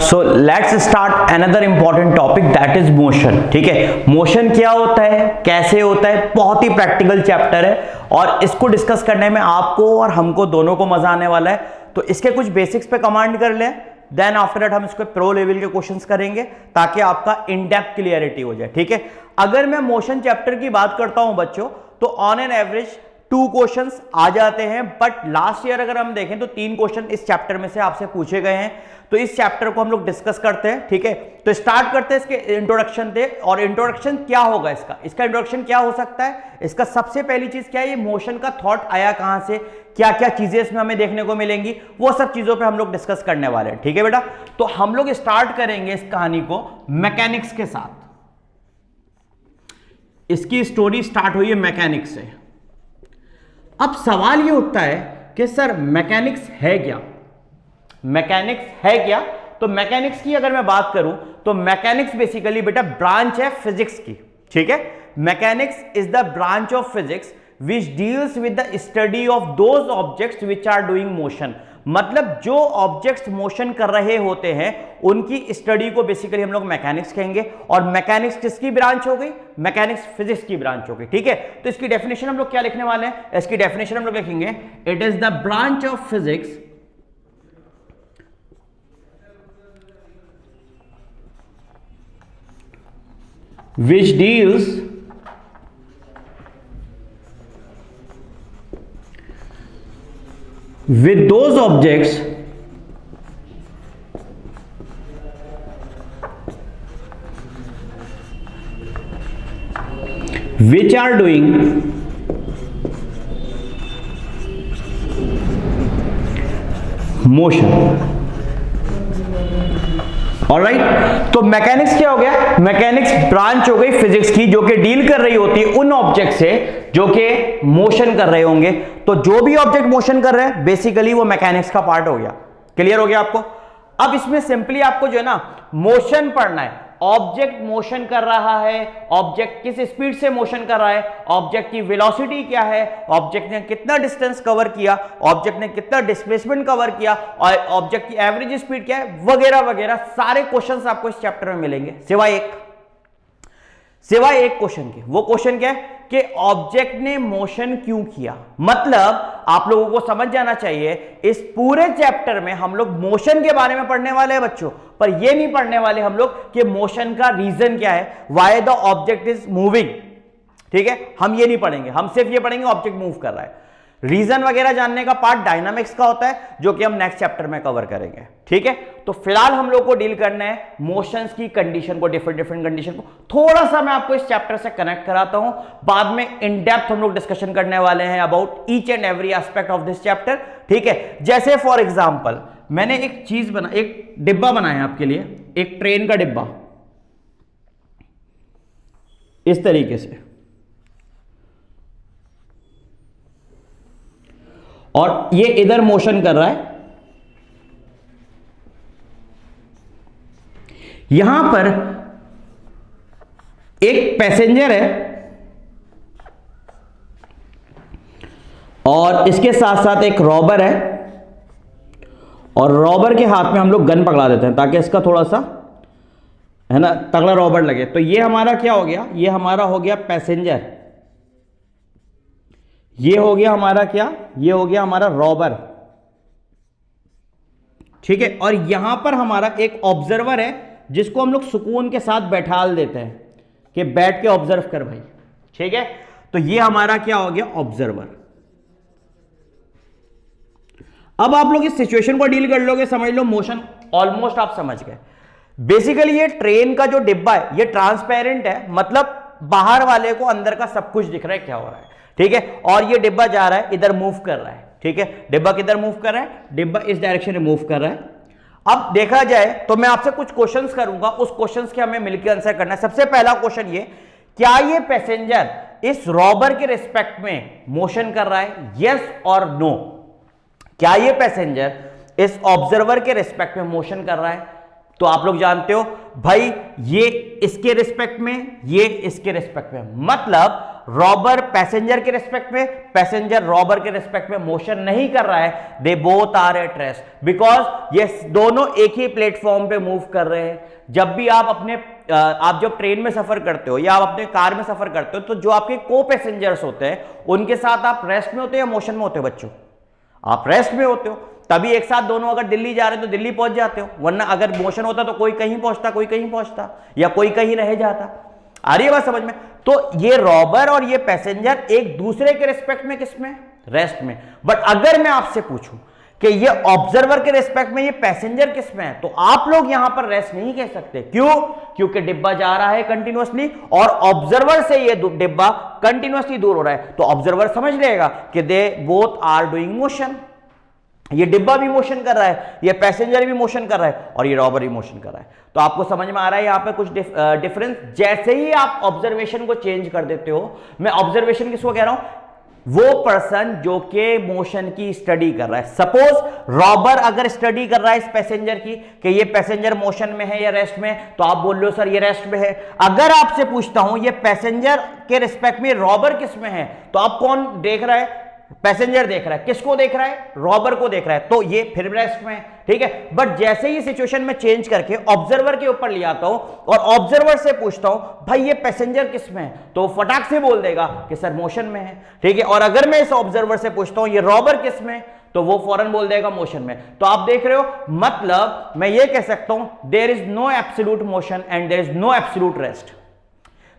So let's start another important topic that is motion. ठीक है, motion क्या होता है, कैसे होता है, बहुत ही प्रैक्टिकल चैप्टर है और इसको डिस्कस करने में आपको और हमको दोनों को मजा आने वाला है। तो इसके कुछ बेसिक्स पे कमांड कर लें, देन आफ्टर दैट हम इसको प्रो लेवल के क्वेश्चंस करेंगे ताकि आपका इन डेप्थ क्लियरिटी हो जाए। ठीक है, अगर मैं मोशन चैप्टर की बात करता हूं बच्चों, तो ऑन एन एवरेज 2 क्वेश्चंस आ जाते हैं, बट लास्ट ईयर अगर हम देखें तो 3 क्वेश्चन इस चैप्टर में से आपसे पूछे गए हैं। तो इस चैप्टर को हम लोग डिस्कस करते हैं। ठीक है, तो स्टार्ट करते हैं इसके इंट्रोडक्शन से। और इंट्रोडक्शन क्या होगा इसका इंट्रोडक्शन क्या हो सकता है, इसका सबसे पहली चीज क्या है, ये मोशन का थॉट आया कहां से, क्या क्या चीजें इसमें हमें देखने को मिलेंगी, वो सब चीजों पे हम लोग डिस्कस करने वाले हैं। ठीक है बेटा, तो हम लोग स्टार्ट करेंगे इस कहानी को मैकेनिक्स के साथ। इसकी स्टोरी स्टार्ट हुई है मैकेनिक्स से। अब सवाल ये उठता है कि सर मैकेनिक्स है क्या, मैकेनिक्स है क्या। तो मैकेनिक्स की अगर मैं बात करूं तो मैकेनिक्स बेसिकली बेटा ब्रांच है फिजिक्स की। ठीक है, mechanics is the branch of physics which deals with the study of those objects which are doing motion। मतलब जो ऑब्जेक्ट्स मोशन कर रहे होते हैं उनकी स्टडी को बेसिकली हम लोग मैकेनिक्स कहेंगे। और मैकेनिक्स किसकी ब्रांच हो गई, मैकेनिक्स फिजिक्स की ब्रांच हो गई। ठीक है, तो इसकी डेफिनेशन हम लोग क्या लिखने वाले हैं, इसकी डेफिनेशन हम लोग लिखेंगे, it is the branch of physics which deals with those objects which are doing motion। Alright, तो मैकेनिक्स क्या हो गया, मैकेनिक्स ब्रांच हो गई फिजिक्स की जो कि डील कर रही होती है उन ऑब्जेक्ट से जो कि मोशन कर रहे होंगे। तो जो भी ऑब्जेक्ट मोशन कर रहे हैं बेसिकली वो मैकेनिक्स का पार्ट हो गया। क्लियर हो गया आपको। अब इसमें सिंपली आपको जो है ना मोशन पढ़ना है, ऑब्जेक्ट मोशन कर रहा है, ऑब्जेक्ट किस स्पीड से मोशन कर रहा है, ऑब्जेक्ट की वेलोसिटी क्या है, ऑब्जेक्ट ने कितना डिस्टेंस कवर किया, ऑब्जेक्ट ने कितना डिस्प्लेसमेंट कवर किया, और ऑब्जेक्ट की एवरेज स्पीड क्या है, वगैरह वगैरह सारे क्वेश्चंस आपको इस चैप्टर में मिलेंगे सिवाय एक क्वेश्चन के। वो क्वेश्चन क्या है कि ऑब्जेक्ट ने मोशन क्यों किया। मतलब आप लोगों को समझ जाना चाहिए इस पूरे चैप्टर में हम लोग मोशन के बारे में पढ़ने वाले हैं बच्चों, पर ये नहीं पढ़ने वाले हम लोग कि मोशन का रीजन क्या है, why the object is moving. ठीक है, हम ये नहीं पढ़ेंगे, हम सिर्फ ये पढ़ेंगे ऑब्जेक्ट मूव कर रहा है। रीजन वगैरह जानने का पार्ट डायनामिक्स का होता है जो कि हम नेक्स्ट चैप्टर में कवर करेंगे। ठीक है, तो फिलहाल हम लोग को डील करना है मोशंस की कंडीशन को, डिफरेंट कंडीशन को। थोड़ा सा मैं आपको इस चैप्टर से कनेक्ट कराता हूं, बाद में इन डेप्थ हम लोग डिस्कशन करने वाले हैं about each and every aspect of this chapter. ठीक है, जैसे फॉर एग्जांपल मैंने एक चीज एक डिब्बा बनाया आपके लिए, एक ट्रेन का डिब्बा इस तरीके से, और ये इधर मोशन कर रहा है। यहां पर एक पैसेंजर है और इसके साथ साथ एक रॉबर है, और रॉबर के हाथ में हम लोग गन पकड़ा देते हैं ताकि इसका थोड़ा सा है ना तगड़ा रॉबर लगे। तो ये हमारा क्या हो गया, ये हमारा हो गया पैसेंजर, ये हो गया हमारा क्या, ये हो गया हमारा रॉबर। ठीक है, और यहां पर हमारा एक ऑब्जर्वर है जिसको हम लोग सुकून के साथ बैठाल देते हैं कि बैठ के ऑब्जर्व कर भाई। ठीक है, तो ये हमारा क्या हो गया, ऑब्जर्वर। अब आप लोग इस सिचुएशन को डील कर लोगे, समझ लो मोशन ऑलमोस्ट आप समझ गए। बेसिकली ये ट्रेन का जो डिब्बा है ये ट्रांसपेरेंट है, मतलब बाहर वाले को अंदर का सब कुछ दिख रहा है क्या हो रहा है। ठीक है, और ये डिब्बा जा रहा है, इधर मूव कर रहा है। ठीक है, डिब्बा किधर मूव कर रहा है, डिब्बा इस डायरेक्शन में मूव कर रहा है। अब देखा जाए तो मैं आपसे कुछ क्वेश्चंस करूंगा, उस क्वेश्चंस के हमें मिलकर आंसर करना है। सबसे पहला क्वेश्चन ये, क्या ये पैसेंजर इस रॉबर के रिस्पेक्ट में मोशन कर रहा है, यस और नो। क्या ये पैसेंजर इस ऑब्जर्वर के रिस्पेक्ट में मोशन कर रहा है। तो आप लोग जानते हो भाई ये इसके रिस्पेक्ट में, ये इसके रिस्पेक्ट में, मतलब रॉबर पैसेंजर के रिस्पेक्ट में, पैसेंजर रॉबर के रिस्पेक्ट में मोशन नहीं कर रहा है, they both are at rest, because ये दोनों एक ही प्लेटफॉर्म पे मूव कर रहे हैं। जब भी आप जब ट्रेन में सफर करते हो या आप अपने कार में सफर करते हो, तो जो आपके को पैसेंजर्स होते हैं उनके साथ आप रेस्ट में होते हो या मोशन में होते हो बच्चों? आप रेस्ट में होते हो, तभी एक साथ दोनों अगर दिल्ली जा रहे हो तो दिल्ली पहुंच जाते हो, वरना अगर मोशन होता तो कोई कहीं पहुंचता, कोई कहीं पहुंचता, या कोई कहीं रह जाता। आ रही है बात समझ में? तो ये रॉबर और ये पैसेंजर एक दूसरे के रिस्पेक्ट में किसमें? रेस्ट में। बट अगर मैं आपसे पूछूं कि ये ऑब्जर्वर के रिस्पेक्ट में ये पैसेंजर किसमें है, तो आप लोग यहां पर रेस्ट नहीं कह सकते। क्यों? क्योंकि डिब्बा जा रहा है कंटिन्यूअसली और ऑब्जर्वर से ये डिब्बा कंटिन्यूअसली दूर हो रहा है, तो ऑब्जर्वर समझ लेगा कि they both are doing motion. ये डिब्बा भी मोशन कर रहा है, ये पैसेंजर भी मोशन कर रहा है और ये रॉबर भी मोशन कर रहा है। तो आपको समझ में आ रहा है यहां पे कुछ डिफरेंस? जैसे ही आप ऑब्जर्वेशन को चेंज कर देते हो, मैं ऑब्जर्वेशन किसको कह रहा हूं? वो पर्सन जो के मोशन की स्टडी कर रहा है। सपोज रॉबर अगर स्टडी कर रहा है इस पैसेंजर की कि ये पैसेंजर मोशन में है या रेस्ट में, तो आप बोल रहे हो सर ये रेस्ट में है। अगर आपसे पूछता हूं ये पैसेंजर के रिस्पेक्ट में रॉबर किस में है, तो आप कौन देख रहा है? पैसेंजर देख रहा है। किसको देख रहा है? रॉबर को देख रहा है, तो ये फिर रेस्ट में है। ठीक है, बट जैसे ही सिचुएशन में चेंज करके ऑब्जर्वर के ऊपर ले आता हूं और ऑब्जर्वर से पूछता हूं भाई ये पैसेंजर किस में है, तो फटाक से बोल देगा कि सर मोशन में है। ठीक है, और अगर मैं इस ऑब्जर्वर से पूछता हूं ये रॉबर किस में, तो वो फौरन बोल देगा मोशन में। तो आप देख रहे हो, मतलब मैं ये कह सकता हूं there is no absolute motion and there is no absolute rest.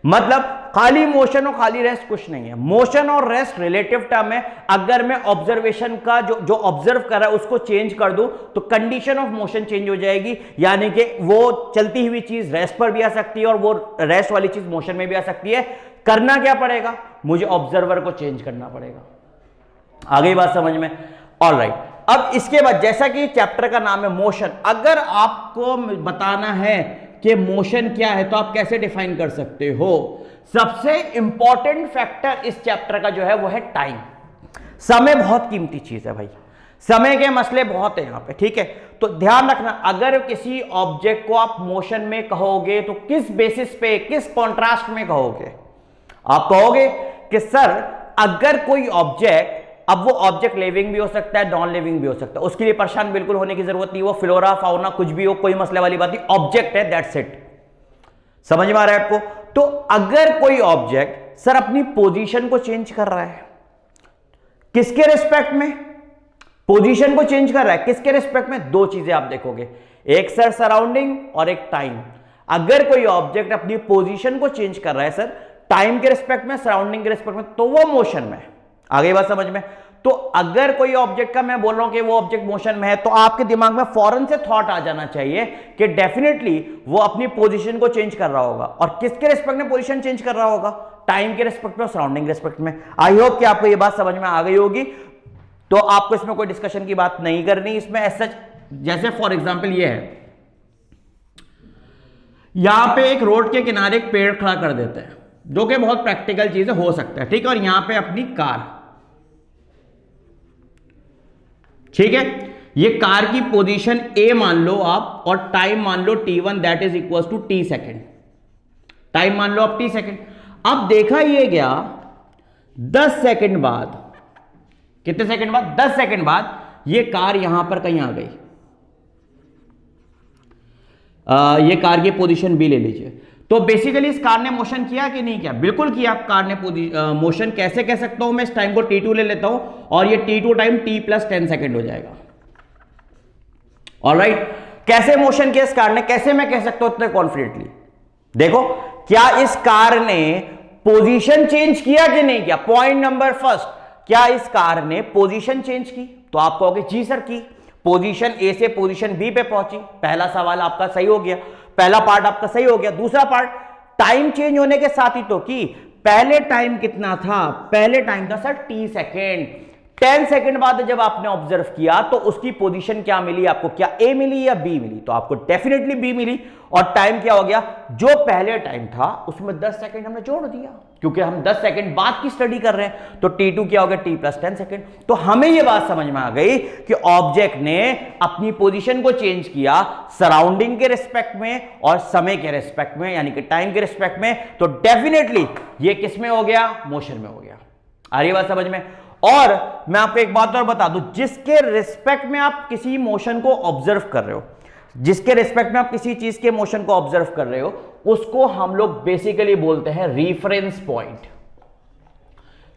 मतलब खाली मोशन और खाली रेस्ट कुछ नहीं है। मोशन और रेस्ट रिलेटिव टर्म है। अगर मैं ऑब्जर्वेशन का जो ऑब्जर्व कर रहा है उसको चेंज कर दूं तो कंडीशन ऑफ मोशन चेंज हो जाएगी, यानी कि वो चलती हुई चीज रेस्ट पर भी आ सकती है और वो रेस्ट वाली चीज मोशन में भी आ सकती है। करना क्या पड़ेगा? मुझे ऑब्जर्वर को चेंज करना पड़ेगा। आ गई बात समझ में? ऑलराइट, अब इसके बाद जैसा कि चैप्टर का नाम है मोशन, अगर आपको बताना है कि मोशन क्या है तो आप कैसे डिफाइन कर सकते हो? सबसे इंपॉर्टेंट फैक्टर इस चैप्टर का जो है वो है टाइम। समय बहुत कीमती चीज है भाई, समय के मसले बहुत है यहां पे। ठीक है, तो ध्यान रखना, अगर किसी ऑब्जेक्ट को आप मोशन में कहोगे तो किस बेसिस पे, किस कॉन्ट्रास्ट में कहोगे? आप कहोगे कि सर अगर कोई ऑब्जेक्ट, अब वो ऑब्जेक्ट लिविंग भी हो सकता है, नॉन लिविंग भी हो सकता है, उसके लिए परेशान बिल्कुल होने की जरूरत नहीं, वो फ्लोरा फाउना कुछ भी हो, कोई मसले वाली बात नहीं, ऑब्जेक्ट है, दैट्स इट। समझ में आ रहा है आपको? तो अगर कोई ऑब्जेक्ट सर अपनी पोजीशन को चेंज कर रहा है, किसके रिस्पेक्ट में? पोजीशन को चेंज कर रहा है, किसके रिस्पेक्ट में? दो चीजें आप देखोगे, एक सर सराउंडिंग और एक टाइम। अगर कोई ऑब्जेक्ट अपनी पोजीशन को चेंज कर रहा है सर टाइम के रिस्पेक्ट में, सराउंडिंग के रिस्पेक्ट में, तो वो मोशन में है। आगे बात समझ में? तो अगर कोई ऑब्जेक्ट का मैं बोल रहा हूं कि वो ऑब्जेक्ट मोशन में है, तो आपके दिमाग में फौरन से थॉट आ जाना चाहिए कि डेफिनेटली वो अपनी पोजीशन को चेंज कर रहा होगा। और किसके रिस्पेक्ट में पोजीशन चेंज कर रहा होगा? टाइम के रिस्पेक्ट में और सराउंडिंग रिस्पेक्ट में। आई होप कि आपको ये बात समझ में आ गई होगी। तो आपको इसमें कोई डिस्कशन की बात नहीं करनी इसमें एज सच। जैसे फॉर एग्जाम्पल ये है, यहां पे एक रोड के किनारे एक पेड़ खड़ा कर देते हैं, जो कि बहुत प्रैक्टिकल चीज हो सकता है। ठीक है, और यहां पे अपनी कार, ठीक है, ये कार की पोजीशन ए मान लो आप और टाइम मान लो t1 that is equal to t second. Time मान लो आप t सेकेंड। अब देखा ये गया 10 सेकेंड बाद, कितने सेकेंड बाद? 10 सेकेंड बाद ये कार यहां पर कहीं आ गई। ये कार की पोजीशन बी ले लीजिए। तो बेसिकली इस कार ने मोशन किया कि नहीं किया? बिल्कुल किया। कार ने मोशन कैसे कह सकता हूं मैं? इस टाइम को t2 ले लेता हूं और ये t2 time t plus 10 second हो जाएगा। ऑलराइट, कैसे मोशन किया इस कार ने? कैसे मैं कह सकता हूं इतने कॉन्फिडेंटली? देखो, क्या इस कार ने पोजीशन चेंज किया कि नहीं किया? पॉइंट नंबर फर्स्ट, क्या इस कार ने पोजीशन चेंज की? तो आप कहोगे जी सर की। पोजीशन ए से पोजीशन बी पे पहुंची। पहला सवाल आपका सही हो गया, पहला पार्ट आपका सही हो गया। दूसरा पार्ट, टाइम चेंज होने के साथ ही तो की। पहले टाइम कितना था? पहले टाइम था सर t सेकेंड। 10 सेकंड बाद जब आपने ऑब्जर्व किया तो उसकी पोजीशन क्या मिली आपको, क्या ए मिली या बी मिली? तो आपको डेफिनेटली बी मिली। और टाइम क्या हो गया, जो पहले टाइम था उसमें 10 सेकंड हमने जोड़ दिया, क्योंकि हम 10 सेकंड बाद की स्टडी कर रहे हैं। तो T2 क्या हो गया, T + 10 सेकंड। तो हमें यह बात समझ में आ गई कि ऑब्जेक्ट ने अपनी पोजीशन को चेंज किया सराउंडिंग के रिस्पेक्ट में और समय के रिस्पेक्ट में, यानी कि टाइम के रिस्पेक्ट में। तो डेफिनेटली ये किस में हो गया, मोशन में हो गया। आ रही बात समझ में? और मैं आपको एक बात और बता दूं, जिसके रिस्पेक्ट में आप किसी मोशन को ऑब्जर्व कर रहे हो, जिसके रिस्पेक्ट में आप किसी चीज के मोशन को ऑब्जर्व कर रहे हो, उसको हम लोग बेसिकली बोलते हैं रेफरेंस पॉइंट।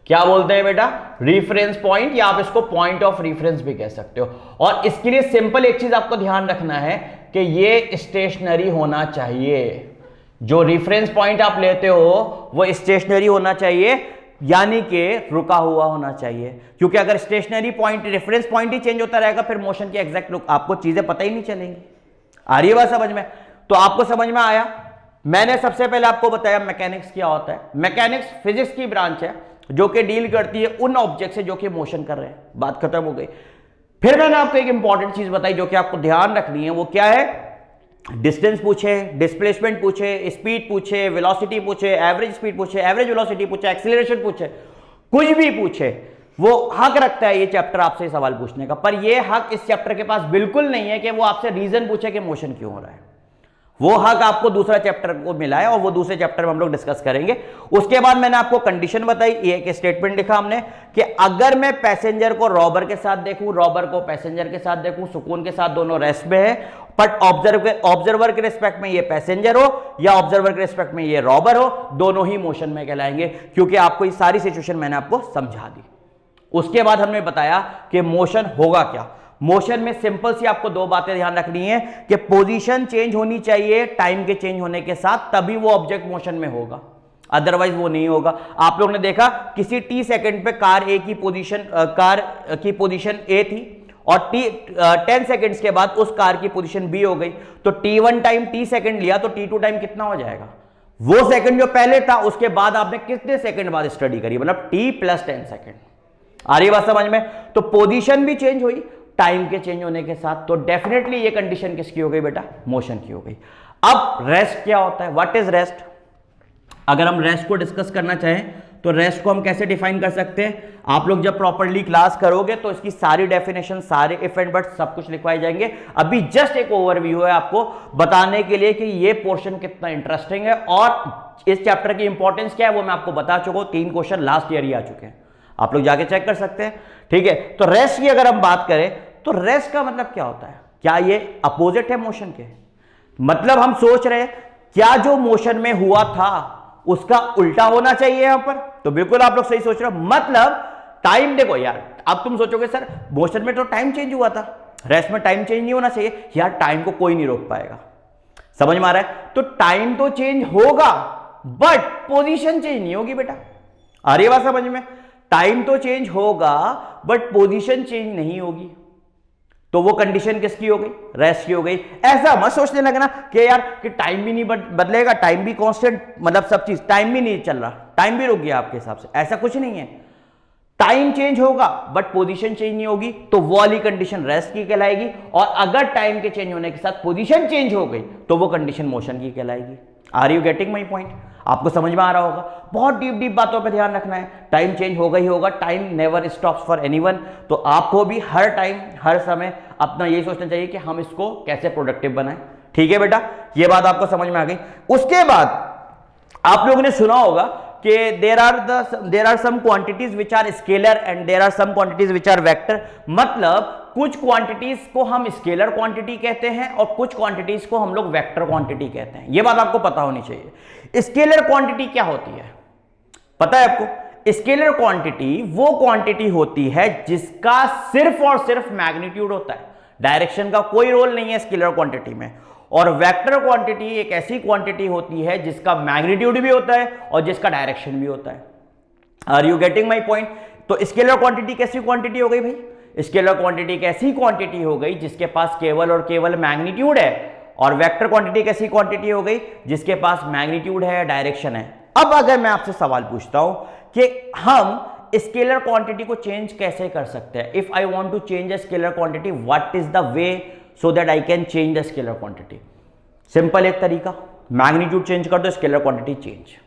क्या बोलते हैं बेटा, रेफरेंस पॉइंट, या आप इसको पॉइंट ऑफ रेफरेंस भी कह सकते हो। और इसके लिए सिंपल एक चीज आपको ध्यान रखना है कि ये स्टेशनरी होना चाहिए। जो रेफरेंस पॉइंट आप लेते हो वो स्टेशनरी होना चाहिए, यानी कि रुका हुआ होना चाहिए। क्योंकि अगर स्टेशनरी पॉइंट, रेफरेंस पॉइंट ही चेंज होता रहेगा, फिर मोशन की एग्जैक्ट आपको चीजें पता ही नहीं चलेंगी। आ रही है बात समझ में? तो आपको समझ में आया। मैंने सबसे पहले आपको बताया मैकेनिक्स क्या होता है। मैकेनिक्स फिजिक्स की ब्रांच है जो कि डील करती है उन ऑब्जेक्ट से जो कि मोशन कर रहे हैं। बात खत्म हो गई। फिर मैंने आपको एक इंपॉर्टेंट चीज बताई जो कि आपको ध्यान रखनी है, वो क्या है, डिस्टेंस पूछे, डिस्प्लेसमेंट पूछे, स्पीड पूछे, वेलोसिटी पूछे, एवरेज स्पीड पूछे, एवरेज वेलोसिटी पूछे, एक्सीलरेशन पूछे, कुछ भी पूछे, वो हक रखता है ये चैप्टर आपसे सवाल पूछने का। पर ये हक इस चैप्टर के पास बिल्कुल नहीं है कि वो आपसे रीजन पूछे कि मोशन क्यों हो रहा है। वो हक आपको दूसरा चैप्टर को मिला है और वो दूसरे चैप्टर में हम लोग डिस्कस करेंगे। उसके बाद मैंने आपको कंडीशन बताई, ये एक स्टेटमेंट लिखा हमने कि अगर मैं पैसेंजर को रॉबर के साथ देखूं, रॉबर को पैसेंजर के साथ देखूं, सुकून के साथ, दोनों रेस्ट में है, बट ऑब्जर्वर के रिस्पेक्ट में ये पैसेंजर हो या ऑब्जर्वर के रिस्पेक्ट में ये रॉबर हो, दोनों ही मोशन में कहलाएंगे। क्योंकि आपको ये सारी सिचुएशन मैंने आपको समझा दी। उसके बाद हमने बताया कि मोशन होगा क्या। मोशन में सिंपल सी आपको दो बातें ध्यान रखनी है कि पोजीशन चेंज होनी चाहिए टाइम के चेंज होने के साथ, तभी वो ऑब्जेक्ट मोशन में होगा, अदरवाइज वो नहीं होगा। आप लोग ने देखा किसी टी सेकंड पे कार की पोजीशन ए थी और 10 सेकंड्स के बाद उस कार की पोजीशन बी हो गई। तो T1 टाइम टी सेकंड लिया तो T2 टाइम कितना हो जाएगा, वो सेकंड जो पहले था उसके बाद आपने कितने सेकंड बाद स्टडी करी, मतलब T + 10 सेकंड। आ रही बात समझ में? तो पोजीशन भी चेंज हुई टाइम के चेंज होने के साथ। तो डेफिनेटली ये कंडीशन किसकी हो गई बेटा, मोशन की हो गई। अब रेस्ट क्या होता है, व्हाट इज रेस्ट? अगर हम रेस्ट को डिस्कस करना चाहें तो रेस्ट को हम कैसे डिफाइन कर सकते हैं? आप लोग जब प्रॉपर्ली क्लास करोगे तो इसकी सारी डेफिनेशन, सारे इफ एंड बट सब कुछ लिखवाए जाएंगे। अभी जस्ट एक ओवरव्यू है आपको बताने के लिए कि ये पोर्शन कितना इंटरेस्टिंग है और इस चैप्टर की इंपॉर्टेंस क्या है वो मैं आपको बता चुका हूं। 3 क्वेश्चन लास्ट ईयर ही आ चुके हैं, आप लोग जाके चेक कर सकते हैं। ठीक है, तो रेस्ट की अगर हम बात करें तो रेस्ट का मतलब क्या होता है? क्या ये अपोजिट है मोशन के? मतलब हम सोच रहे हैं क्या जो मोशन में हुआ था उसका उल्टा होना चाहिए यहां पर? तो बिल्कुल आप लोग सही सोच रहे हो। मतलब टाइम, देखो यार, अब तुम सोचोगे सर मोशन में तो टाइम चेंज हुआ था, रेस्ट में टाइम चेंज नहीं होना चाहिए। यार टाइम को कोई नहीं रोक पाएगा, समझ में आ रहा है? तो टाइम तो चेंज होगा बट पोजीशन चेंज नहीं होगी बेटा। आ रही बात समझ में? टाइम तो चेंज होगा बट पोजीशन चेंज नहीं होगी। तो वो कंडीशन किसकी हो गई, रेस्ट की हो गई। ऐसा मत सोचने लगना कि यार कि टाइम भी नहीं बदलेगा, टाइम भी कांस्टेंट, मतलब सब चीज, टाइम भी नहीं चल रहा, टाइम भी रुक गया आपके हिसाब से। ऐसा कुछ नहीं है, टाइम चेंज होगा बट पोजीशन चेंज नहीं होगी, तो वो वाली कंडीशन रेस्ट की कहलाएगी। और अगर टाइम के चेंज होने के साथ पोजीशन चेंज हो गई तो वो कंडीशन मोशन की कहलाएगी। Are you getting my point? आपको समझ में आ रहा होगा। बहुत डीप बातों पे ध्यान रखना है। टाइम चेंज होगा ही होगा, time never stops for anyone. तो आपको भी हर टाइम हर समय अपना यही सोचना चाहिए कि हम इसको कैसे प्रोडक्टिव बनाएं। ठीक है बेटा, ये बात आपको समझ में आ गई। उसके बाद आप लोगों ने सुना होगा कि there are some quantities which are scalar and there are some quantities which are vector. मतलब कुछ क्वांटिटीज को हम स्केलर क्वांटिटी कहते हैं और कुछ क्वांटिटीज को हम लोग वेक्टर क्वांटिटी कहते हैं। यह बात आपको पता होनी चाहिए। स्केलर क्वांटिटी क्या होती है पता है आपको? स्केलर क्वांटिटी वो क्वांटिटी होती है जिसका सिर्फ और सिर्फ मैग्नीट्यूड होता है, डायरेक्शन का कोई रोल नहीं है स्केलर क्वांटिटी में। और वेक्टर क्वांटिटी एक ऐसी क्वांटिटी होती है जिसका मैग्नीट्यूड भी होता है और जिसका डायरेक्शन भी होता है। Are you getting my point? तो स्केलर क्वांटिटी कैसी क्वांटिटी हो गई भाई? स्केलर क्वांटिटी एक ऐसी क्वांटिटी हो गई जिसके पास केवल और केवल मैग्नीट्यूड है। और वेक्टर क्वांटिटी कैसी क्वांटिटी हो गई? जिसके पास मैग्नीट्यूड है, डायरेक्शन है। अब अगर मैं आपसे सवाल पूछता हूं कि हम स्केलर क्वांटिटी को चेंज कैसे कर सकते हैं? If I want to change a scalar quantity, what is the way so that I can change the scalar quantity? Simple एक तरीका, मैग्नीट्यूड चेंज कर दो, scalar quantity change.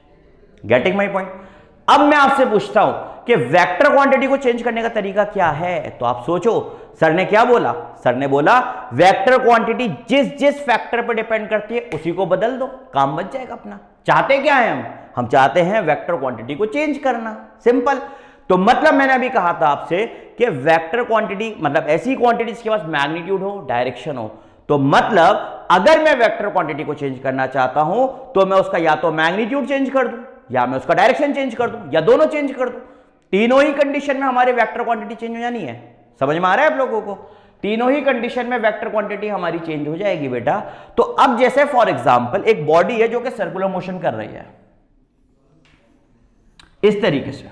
Getting my point? अब मैं आपसे पूछता हूं कि वेक्टर क्वांटिटी को चेंज करने का तरीका क्या है? तो आप सोचो, सर ने क्या बोला? सर ने बोला वेक्टर क्वांटिटी जिस जिस फैक्टर पर डिपेंड करती है उसी को बदल दो, काम बच जाएगा अपना। चाहते क्या है हम चाहते हैं वेक्टर क्वांटिटी को चेंज करना, सिंपल। तो मतलब मैंने अभी कहा था आपसे कि वेक्टर क्वांटिटी मतलब ऐसी क्वांटिटी जिसके पास मैग्नीट्यूड हो, डायरेक्शन हो। तो मतलब अगर मैं वेक्टर क्वांटिटी को चेंज करना चाहता हूं तो मैं उसका या तो मैग्नीट्यूड चेंज कर दूं, या मैं उसका डायरेक्शन चेंज कर दूं, या दोनों चेंज कर दूं। तीनों ही कंडीशन में हमारे वेक्टर क्वांटिटी चेंज हो जानी है। समझ में आ रहा है आप लोगों को? तीनों ही कंडीशन में वेक्टर क्वांटिटी हमारी चेंज हो जाएगी बेटा। तो अब जैसे फॉर एग्जांपल एक बॉडी है जो कि सर्कुलर मोशन कर रही है इस तरीके से,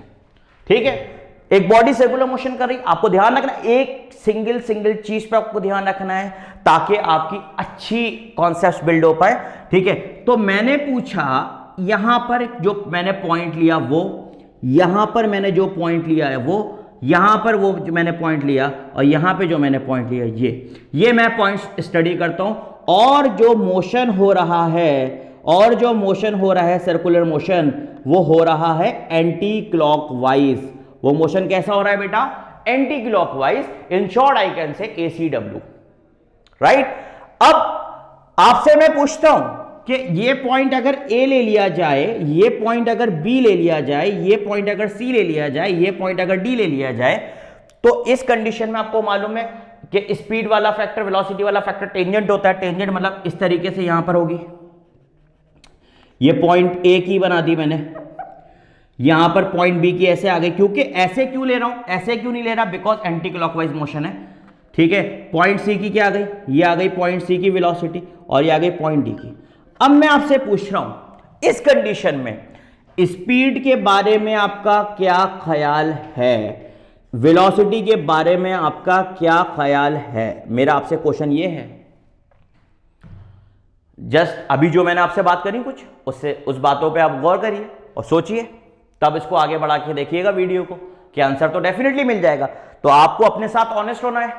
ठीक है? एक बॉडी सर्कुलर मोशन कर रही, आपको ध्यान रखना एक सिंगल चीज पे आपको ध्यान रखना है ताकि आपकी अच्छी कॉन्सेप्ट बिल्ड हो पाए, ठीक है? तो मैंने पूछा यहां पर जो मैंने पॉइंट लिया वो, यहां पर मैंने जो पॉइंट लिया है वो, यहां पर वो जो मैंने पॉइंट लिया, और यहां पे जो मैंने पॉइंट लिया ये मैं पॉइंट्स स्टडी करता हूं। और जो मोशन हो रहा है सर्कुलर मोशन, वो हो रहा है एंटी क्लॉकवाइज। वो मोशन कैसा हो रहा है बेटा? Anti clockwise. In short I can say ACW, right? अब आपसे मैं पूछता हूं कि ये पॉइंट अगर A ले लिया जाए, ये पॉइंट अगर B ले लिया जाए, ये पॉइंट अगर C ले लिया जाए, ये पॉइंट अगर D ले लिया जाए, तो इस कंडीशन में आपको मालूम है कि स्पीड वाला फैक्टर, वेलोसिटी वाला फैक्टर टेंजेंट होता है। टेंजेंट मतलब इस तरीके से यहां पर होगी। ये पॉइंट A की बना दी मैंने, यहां पर पॉइंट B की ऐसे आ गई। क्योंकि ऐसे क्यों ले रहा हूं, ऐसे क्यों नहीं ले रहा? बिकॉज एंटी क्लॉकवाइज मोशन है, ठीक है? पॉइंट C की क्या आ गई? ये आ गई पॉइंट C की वेलोसिटी, और ये आ गई पॉइंट D की। अब मैं आपसे पूछ रहा हूं इस कंडीशन में स्पीड के बारे में आपका क्या ख्याल है, वेलोसिटी के बारे में आपका क्या ख्याल है? मेरा आपसे क्वेश्चन ये है। जस्ट अभी जो मैंने आपसे बात करी कुछ, उससे उस बातों पे आप गौर करिए और सोचिए, तब इसको आगे बढ़ा के देखिएगा वीडियो को कि आंसर तो डेफिनेटली मिल जाएगा। तो आपको अपने साथ ऑनेस्ट होना है,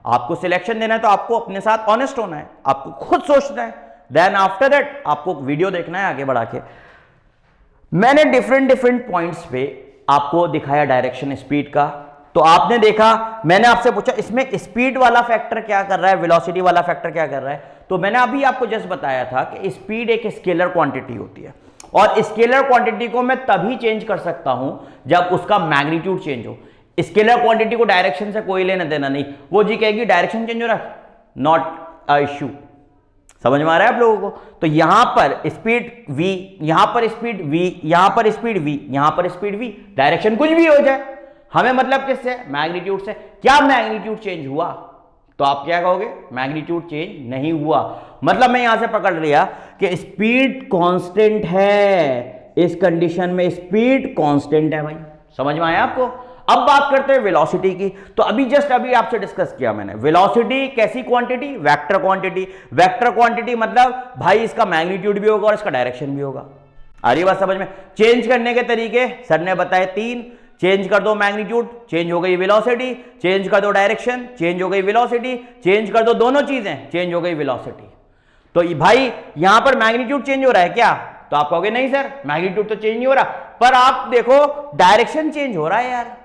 आपको सिलेक्शन देना है तो आपको अपने साथ ऑनेस्ट होना है, आपको खुद सोचना है, देन आफ्टर दैट आपको वीडियो देखना है आगे बढ़ा के। मैंने डिफरेंट पॉइंट्स पे आपको दिखाया डायरेक्शन स्पीड का। तो आपने देखा, मैंने आपसे पूछा इसमें स्पीड वाला फैक्टर क्या कर रहा है, वेलोसिटी वाला फैक्टर क्या कर रहा है। तो मैंने अभी आपको जस्ट बताया था कि स्पीड एक स्केलर क्वांटिटी होती है, और स्केलर क्वांटिटी को मैं तभी चेंज कर सकता हूं जब उसका मैग्नीट्यूड चेंज हो। स्केलर क्वांटिटी को डायरेक्शन से कोई लेना देना नहीं। वो जी कहेगी डायरेक्शन चेंज हो रहा है, नॉट अ इश्यू। समझ में आ रहा है आप लोगों को? तो यहां पर स्पीड v, यहां पर स्पीड v, यहां पर स्पीड v, यहां पर स्पीड v, डायरेक्शन कुछ भी हो जाए, हमें मतलब किससे? मैग्नीट्यूड से। क्या मैग्नीट्यूड चेंज हुआ? तो आप क्या कहोगे? मैग्नीट्यूड चेंज नहीं हुआ। मतलब मैं यहां से पकड़ लिया कि स्पीड कांस्टेंट है, इस कंडीशन में स्पीड कांस्टेंट है भाई। समझ में आया आपको? अब बात करते हैं वेलोसिटी की। तो अभी आपसे डिस्कस किया मैंने, वेलोसिटी कैसी quantity? Vector quantity. Vector quantity मतलब भाई इसका मैग्नीट्यूड भी होगा और इसका डायरेक्शन भी होगा। आ रही बात समझ में? चेंज करने के तरीके सर ने बताए 3। चेंज कर दो मैग्नीट्यूड, चेंज हो गई वेलोसिटी, चेंज कर दो डायरेक्शन, चेंज हो गई वेलोसिटी, चेंज कर दो दोनों चीजें, चेंज हो गई वेलोसिटी। तो भाई यहां पर मैग्नीट्यूड चेंज हो रहा है क्या? तो आप कहोगे नहीं सर मैग्नीट्यूड तो चेंज नहीं हो रहा, पर आप देखो डायरेक्शन चेंज हो रहा है यार,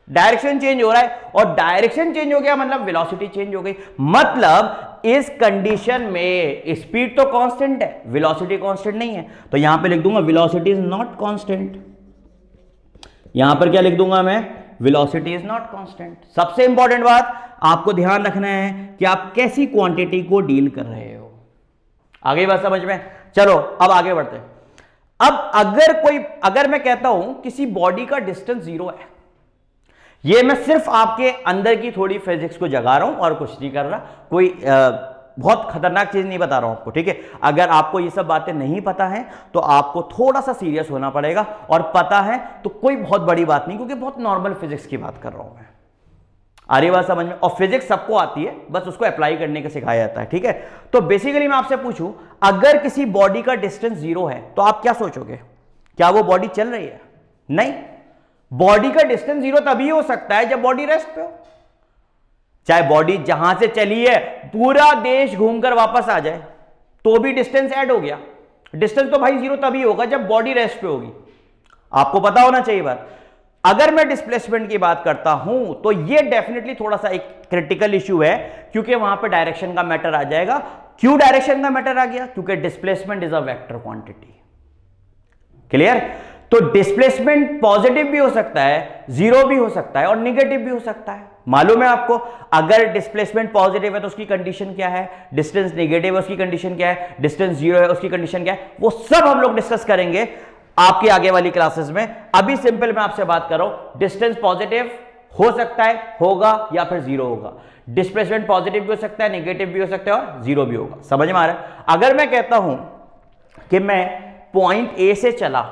डायरेक्शन चेंज हो रहा है। और डायरेक्शन चेंज हो गया मतलब वेलोसिटी चेंज हो गई। मतलब इस कंडीशन में स्पीड तो कांस्टेंट है, वेलोसिटी कांस्टेंट नहीं है। तो यहां पे लिख दूंगा वेलोसिटी इज नॉट कांस्टेंट। यहां पर क्या लिख दूंगा मैं? Velocity is not constant. सबसे इंपॉर्टेंट बात आपको ध्यान रखना है कि आप कैसी क्वांटिटी को डील कर रहे हो। आगे बात समझ में? चलो अब आगे बढ़ते हैं। अब अगर मैं कहता हूं किसी बॉडी का डिस्टेंस 0 है, ये मैं सिर्फ आपके अंदर की थोड़ी फिजिक्स को जगा रहा हूं और कुछ नहीं कर रहा, कोई बहुत खतरनाक चीज नहीं बता रहा हूं आपको, ठीक है? अगर आपको ये सब बातें नहीं पता है तो आपको थोड़ा सा सीरियस होना पड़ेगा, और पता है तो कोई बहुत बड़ी बात नहीं, क्योंकि बहुत नॉर्मल फिजिक्स की बात कर रहा हूं मैं। आ रही बात समझ में? और फिजिक्स सबको आती है, बस उसको अप्लाई करने का सिखाया जाता है, ठीक है? तो बेसिकली मैं आपसे पूछूं, अगर किसी बॉडी का डिस्टेंस 0 है तो आप क्या सोचोगे? क्या वो बॉडी चल रही है? नहीं, बॉडी का डिस्टेंस जीरो तभी हो सकता है जब बॉडी रेस्ट पे हो। चाहे बॉडी जहां से चली है पूरा देश घूमकर वापस आ जाए तो भी डिस्टेंस ऐड हो गया। डिस्टेंस तो भाई जीरो तभी होगा जब बॉडी रेस्ट पे होगी। आपको पता होना चाहिए बात। अगर मैं डिस्प्लेसमेंट की बात करता हूं तो ये डेफिनेटली थोड़ा सा एक क्रिटिकल इश्यू है, क्योंकि वहां पे डायरेक्शन का मैटर आ जाएगा। क्यों डायरेक्शन का मैटर आ गया? क्योंकि displacement is a vector quantity. Clear? तो डिस्प्लेसमेंट पॉजिटिव भी हो सकता है, जीरो भी हो सकता है और निगेटिव भी हो सकता है। मालूम है आपको? अगर डिस्प्लेसमेंट पॉजिटिव है तो उसकी कंडीशन क्या है, डिस्टेंस नेगेटिव है उसकी कंडीशन क्या है, डिस्टेंस जीरो है उसकी कंडीशन क्या है, वो सब हम लोग डिस्कस करेंगे आपकी आगे वाली क्लासेस में। अभी सिंपल मैं आपसे बात कर रहा हूं, डिस्टेंस पॉजिटिव हो सकता है, होगा, या फिर जीरो होगा। डिस्प्लेसमेंट पॉजिटिव भी हो सकता है, नेगेटिव भी हो सकता है और जीरो भी होगा। समझ में आ रहा है? अगर मैं कहता हूं कि मैं पॉइंट ए से चला,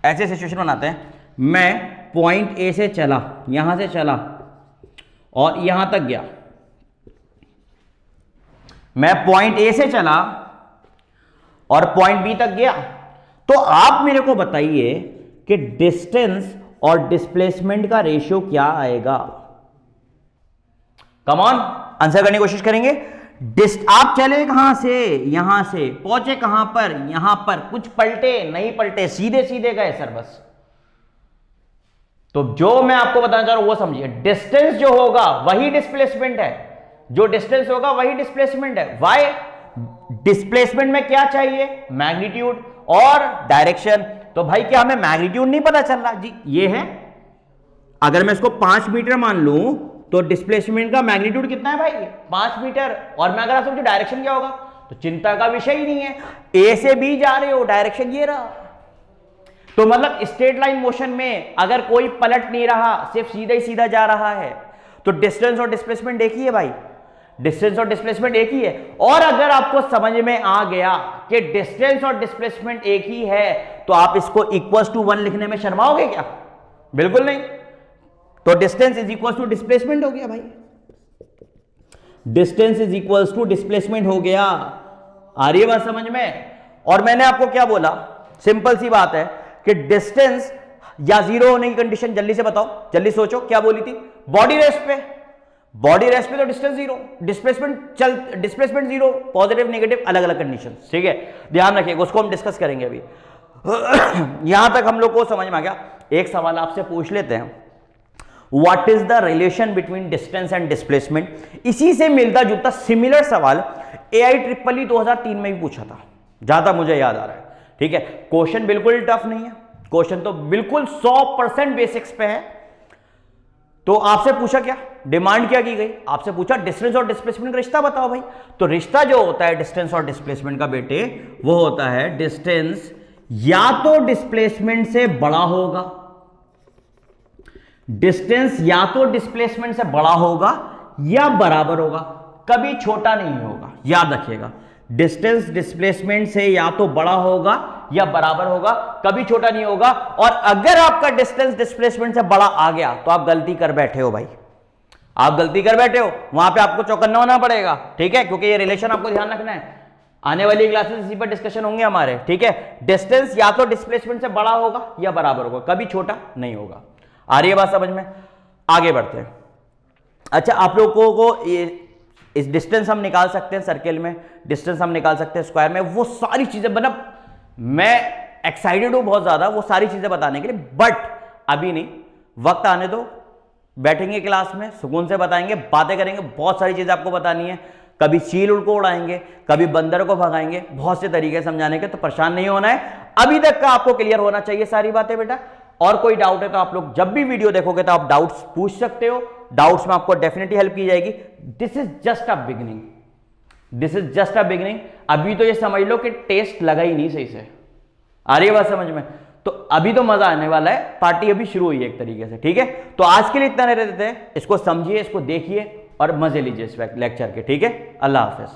ऐसे सिचुएशन बनाते हैं, मैं पॉइंट ए से चला, यहां से चला और यहां तक गया, मैं पॉइंट ए से चला और पॉइंट बी तक गया, तो आप मेरे को बताइए कि डिस्टेंस और डिस्प्लेसमेंट का रेशियो क्या आएगा। कम ऑन, आंसर करने की कोशिश करेंगे। आप चले कहां से, यहां से पहुंचे कहां पर, यहां पर, कुछ पलटे नहीं पलटे, सीधे सीधे गए सर बस। तो जो मैं आपको बताना चाह रहा हूं वो समझिए, डिस्टेंस जो होगा वही डिस्प्लेसमेंट है, जो डिस्टेंस होगा वही डिस्प्लेसमेंट है। वाई? डिस्प्लेसमेंट में क्या चाहिए? मैग्नीट्यूड और डायरेक्शन। तो भाई क्या हमें मैग्नीट्यूड नहीं पता चल रहा? जी ये है, अगर मैं इसको 5 मीटर मान लूं तो डिस्प्लेसमेंट का मैग्नीट्यूड कितना है भाई? 5 मीटर। और मैं अगर आपसे पूछूं डायरेक्शन क्या होगा, तो चिंता का विषय ही नहीं है, ए से बी जा रहे हो, डायरेक्शन ये रहा। तो मतलब स्ट्रेट लाइन मोशन में अगर कोई पलट नहीं रहा, सिर्फ सीधा ही सीधा जा रहा है, तो डिस्टेंस और डिस्प्लेसमेंट एक ही है भाई, डिस्टेंस और डिस्प्लेसमेंट एक ही है। और अगर आपको समझ में आ गया कि डिस्टेंस और डिस्प्लेसमेंट एक ही है, तो आप इसको इक्वल्स टू 1 लिखने में शर्माओगे क्या? बिल्कुल नहीं। तो distance is equal to displacement हो गया भाई, distance is equal to displacement हो गया। आ रही है बात समझ में? और मैंने आपको क्या बोला, सिंपल सी बात है कि डिस्टेंस या जीरो होने की कंडीशन, जल्दी से बताओ, जल्दी सोचो, क्या बोली थी? बॉडी रेस्ट पे, बॉडी रेस्ट पे तो distance zero, displacement zero, positive negative अलग अलग कंडीशन। ठीक है, ध्यान रखिएगा, उसको हम डिस्कस करेंगे अभी। यहां तक हम लोग को समझ में आ गया। एक सवाल आपसे पूछ लेते हैं, What is the relation between distance and displacement? इसी से मिलता जुलता सिमिलर सवाल AIEEE 2003 में भी पूछा था, ज्यादा मुझे याद आ रहा है। ठीक है, क्वेश्चन बिल्कुल टफ नहीं है, क्वेश्चन तो बिल्कुल 100% बेसिक्स पे है। तो आपसे पूछा क्या, डिमांड क्या की गई? आपसे पूछा डिस्टेंस और डिस्प्लेसमेंट का रिश्ता बताओ भाई। तो रिश्ता जो होता है डिस्टेंस और डिस्प्लेसमेंट का बेटे, वो होता है डिस्टेंस या तो डिस्प्लेसमेंट से बड़ा होगा, डिस्टेंस या तो डिस्प्लेसमेंट से बड़ा होगा या बराबर होगा, कभी छोटा नहीं होगा। याद रखिएगा, डिस्टेंस डिस्प्लेसमेंट से या तो बड़ा होगा या बराबर होगा, कभी छोटा नहीं होगा। और अगर आपका डिस्टेंस डिस्प्लेसमेंट से बड़ा आ गया तो आप गलती कर बैठे हो भाई, आप गलती कर बैठे हो, वहां पे आपको चौकन्ना होना पड़ेगा। ठीक है, क्योंकि ये रिलेशन आपको ध्यान रखना है, आने वाली क्लासेस इसी पर डिस्कशन होंगे हमारे। ठीक है, डिस्टेंस या तो डिस्प्लेसमेंट से बड़ा होगा या बराबर होगा, कभी छोटा नहीं होगा। आ रही है बात समझ में? आगे बढ़ते हैं। अच्छा, आप लोगों को इस डिस्टेंस हम निकाल सकते हैं सर्किल में, डिस्टेंस हम निकाल सकते हैं स्क्वायर में, वो सारी चीजें, मतलब मैं एक्साइटेड हूं बहुत ज्यादा वो सारी चीजें बताने के लिए, बट अभी नहीं, वक्त आने दो, बैठेंगे क्लास में सुकून से बताएंगे, बातें करेंगे, बहुत सारी चीजें आपको बतानी है। कभी चील को उड़ाएंगे, कभी बंदर को भगाएंगे, बहुत से तरीके समझाने के, तो परेशान नहीं होना है। अभी तक का आपको क्लियर होना चाहिए सारी बातें बेटा। और कोई डाउट है तो आप लोग जब भी वीडियो देखोगे तो आप डाउट्स पूछ सकते हो, डाउट्स में आपको डेफिनेटली हेल्प की जाएगी। This is just a beginning, this is just a beginning. अभी तो ये समझ लो कि टेस्ट लगा ही नहीं सही से। आ रही है बात समझ में? तो अभी तो मजा आने वाला है, पार्टी अभी शुरू हुई है एक तरीके से। ठीक है, तो आज के लिए इतना रह देते हैं, इसको समझिए, इसको देखिए और मजे लीजिए इस लेक्चर के। ठीक है, अल्लाह हाफिज।